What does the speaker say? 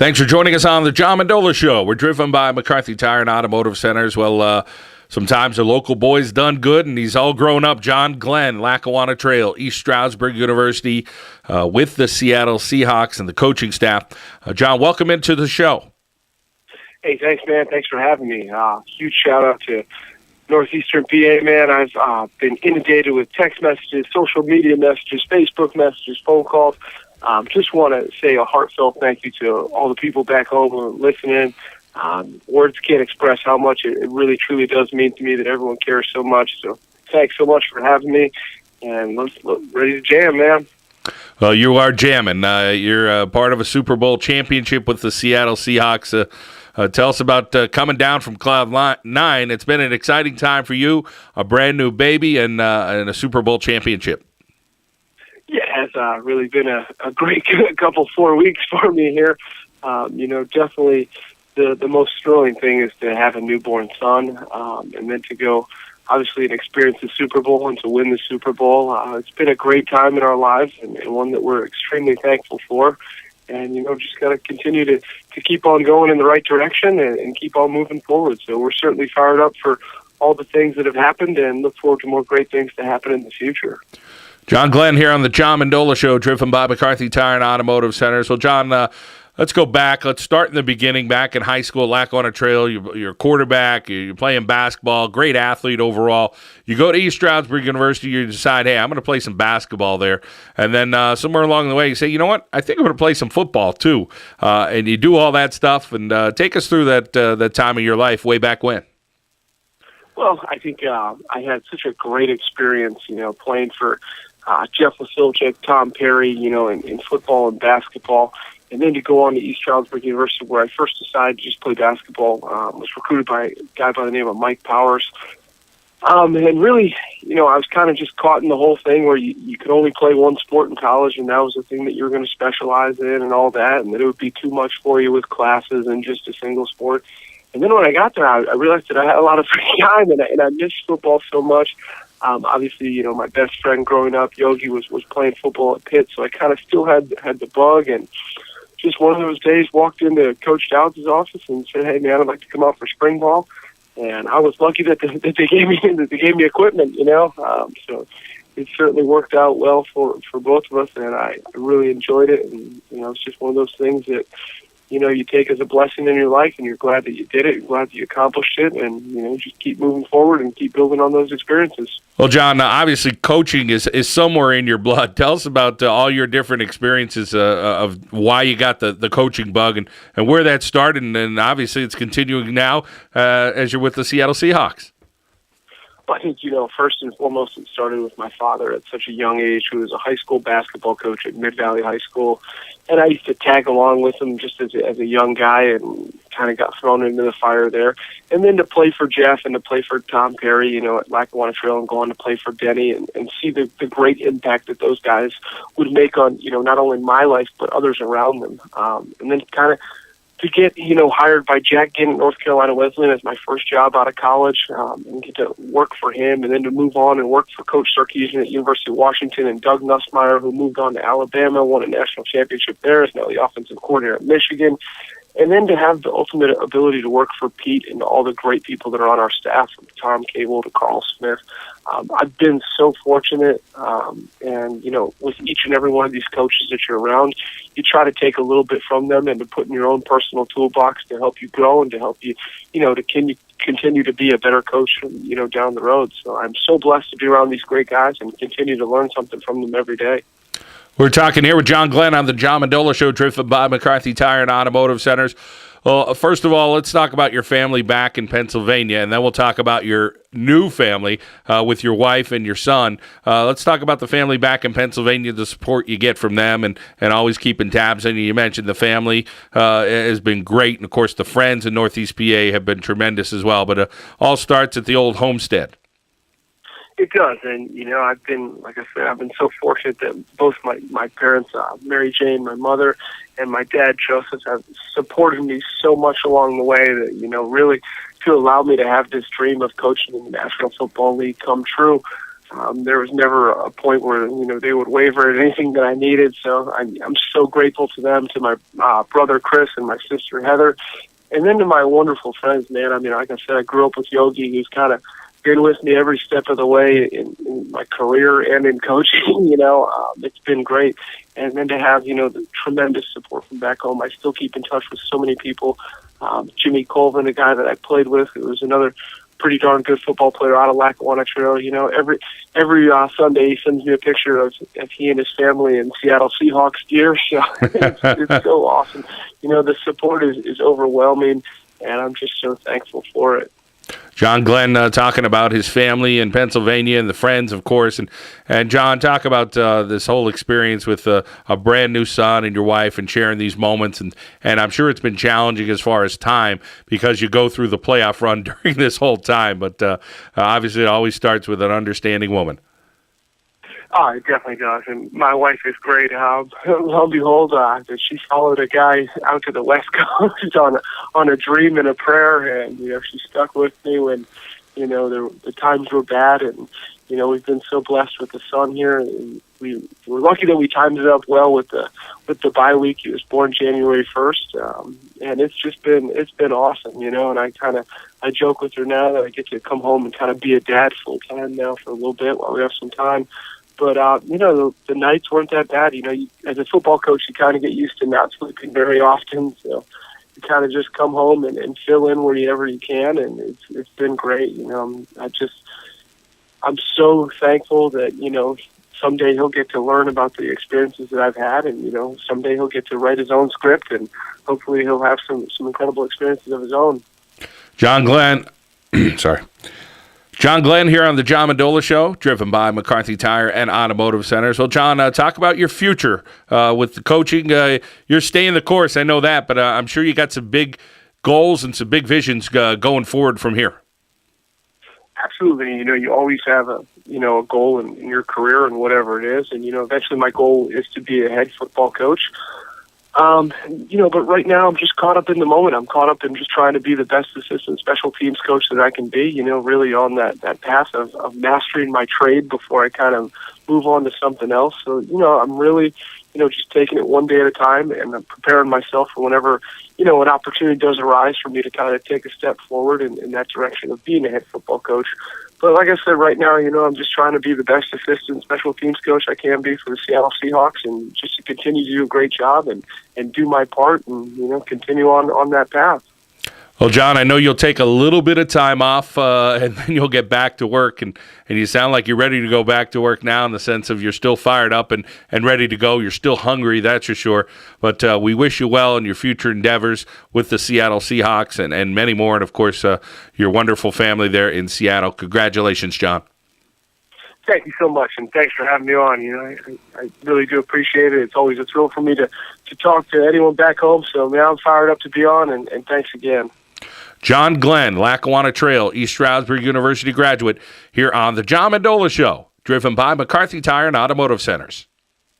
Thanks for joining us on the John Mendola Show. We're driven by McCarthy Tire and Automotive Centers. Well, sometimes the local boy's done good, and he's all grown up. John Glenn, Lackawanna Trail, East Stroudsburg University, with the Seattle Seahawks and the coaching staff. John, welcome into the show. Hey, thanks, man. Thanks for having me. Huge shout-out to Northeastern PA, man. I've been inundated with text messages, social media messages, Facebook messages, phone calls. Just want to say a heartfelt thank you to all the people back home who are listening. Words can't express how much it really, truly does mean to me that everyone cares so much. So thanks so much for having me, and let's look ready to jam, man. Well, you are jamming. You're part of a Super Bowl championship with the Seattle Seahawks. Tell us about coming down from Cloud 9. It's been an exciting time for you, a brand new baby, and a Super Bowl championship. Yeah, it's really been a great couple 4 weeks for me here. Definitely the most thrilling thing is to have a newborn son, and then to go, obviously, and experience the Super Bowl and to win the Super Bowl. It's been a great time in our lives, and one that we're extremely thankful for. And, just got to continue to keep on going in the right direction and keep on moving forward. So we're certainly fired up for all the things that have happened and look forward to more great things to happen in the future. John Glenn here on the John Mendola Show, driven by McCarthy Tire and Automotive Centers. Well, John, let's go back. Let's start in the beginning. Back in high school, Lackawanna Trail, you're a quarterback. You're playing basketball, great athlete overall. You go to East Stroudsburg University. You decide, hey, I'm going to play some basketball there. And then somewhere along the way, you say, you know what? I think I'm going to play some football too. And you do all that stuff. And take us through that time of your life way back when. Well, I think I had such a great experience, playing for Jeff Wasilchik, Tom Perry, in football and basketball. And then to go on to East Stroudsburg University, where I first decided to just play basketball, was recruited by a guy by the name of Mike Powers. And really, I was kind of just caught in the whole thing where you could only play one sport in college, and that was the thing that you were going to specialize in and all that, and that it would be too much for you with classes and just a single sport. And then when I got there, I realized that I had a lot of free time, and I missed football so much. Obviously, my best friend growing up, Yogi, was playing football at Pitt, so I kind of still had the bug. And just one of those days, walked into Coach Dowds' office and said, "Hey, man, I'd like to come out for spring ball." And I was lucky that they gave me equipment, So it certainly worked out well for both of us, and I really enjoyed it. And it's just one of those things that you take as a blessing in your life, and you're glad that you did it, you're glad that you accomplished it, and, just keep moving forward and keep building on those experiences. Well, John, obviously coaching is somewhere in your blood. Tell us about all your different experiences of why you got the coaching bug and where that started, and obviously it's continuing now as you're with the Seattle Seahawks. I think, first and foremost, it started with my father at such a young age, who was a high school basketball coach at Mid-Valley High School. And I used to tag along with him just as a young guy and kind of got thrown into the fire there. And then to play for Jeff and to play for Tom Perry, at Lackawanna Trail, and go on to play for Denny and see the great impact that those guys would make on, not only my life, but others around them. And then kind of to get, hired by Jack Ginn at North Carolina Wesleyan as my first job out of college, and get to work for him, and then to move on and work for Coach Sarkisian at University of Washington, and Doug Nussmeier, who moved on to Alabama, won a national championship there, is now the offensive coordinator at Michigan. And then to have the ultimate ability to work for Pete and all the great people that are on our staff, from Tom Cable to Carl Smith. I've been so fortunate, and, with each and every one of these coaches that you're around, you try to take a little bit from them and to put in your own personal toolbox to help you grow and to help you, to continue to be a better coach, down the road. So I'm so blessed to be around these great guys and continue to learn something from them every day. We're talking here with John Glenn on the John Mendola Show, driven by McCarthy Tire and Automotive Centers. Well, first of all, let's talk about your family back in Pennsylvania, and then we'll talk about your new family with your wife and your son. Let's talk about the family back in Pennsylvania, the support you get from them, and always keeping tabs. And you mentioned the family has been great, and, of course, the friends in Northeast PA have been tremendous as well. But it all starts at the old homestead. It does, and I've been, like I said, I've been so fortunate that both my parents, Mary Jane, my mother, and my dad, Joseph, have supported me so much along the way that, really to allow me to have this dream of coaching in the National Football League come true. There was never a point where, they would waver at anything that I needed. So I'm so grateful to them, to my brother Chris and my sister Heather, and then to my wonderful friends, man. I mean, like I said, I grew up with Yogi, who's kind of been with me every step of the way in my career and in coaching. It's been great. And then to have, the tremendous support from back home. I still keep in touch with so many people. Jimmy Colvin, a guy that I played with, who was another pretty darn good football player out of Lackawanna Trail. Every Sunday he sends me a picture of he and his family in Seattle Seahawks gear. So it's so awesome. The support is overwhelming, and I'm just so thankful for it. John Glenn talking about his family in Pennsylvania and the friends, of course. And John, talk about this whole experience with a brand new son and your wife and sharing these moments. And I'm sure it's been challenging as far as time because you go through the playoff run during this whole time. But obviously it always starts with an understanding woman. Oh, it definitely does. And my wife is great. Lo and behold, she followed a guy out to the West Coast on a dream and a prayer, and she stuck with me when the times were bad, and we've been so blessed with the son here. And we're lucky that we timed it up well with the bye week. He was born January 1st, and it's been awesome, And I joke with her now that I get to come home and kind of be a dad full time now for a little bit while we have some time. But, the nights weren't that bad. As a football coach, you kind of get used to not sleeping very often. So you kind of just come home and fill in wherever you can. And it's been great. I'm so thankful that, someday he'll get to learn about the experiences that I've had. And, someday he'll get to write his own script. And hopefully he'll have some incredible experiences of his own. John Glenn, John Glenn here on the John Mendola Show, driven by McCarthy Tire and Automotive Centers. Well, John, talk about your future with the coaching. You're staying the course, I know that, but I'm sure you got some big goals and some big visions going forward from here. Absolutely. You always have a goal in your career and whatever it is. And, eventually my goal is to be a head football coach. But right now I'm just caught up in the moment. I'm caught up in just trying to be the best assistant special teams coach that I can be, really on that path of mastering my trade before I kind of move on to something else. So, I'm really, just taking it one day at a time, and I'm preparing myself for whenever, an opportunity does arise for me to kind of take a step forward in that direction of being a head football coach. But like I said, right now, I'm just trying to be the best assistant special teams coach I can be for the Seattle Seahawks, and just to continue to do a great job and do my part and, continue on that path. Well, John, I know you'll take a little bit of time off and then you'll get back to work. And you sound like you're ready to go back to work now in the sense of you're still fired up and ready to go. You're still hungry, that's for sure. But we wish you well in your future endeavors with the Seattle Seahawks and many more. And, of course, your wonderful family there in Seattle. Congratulations, John. Thank you so much, and thanks for having me on. I really do appreciate it. It's always a thrill for me to talk to anyone back home. So, man, I'm fired up to be on, and thanks again. John Glenn, Lackawanna Trail, East Stroudsburg University graduate, here on the John Mendola Show, driven by McCarthy Tire and Automotive Centers.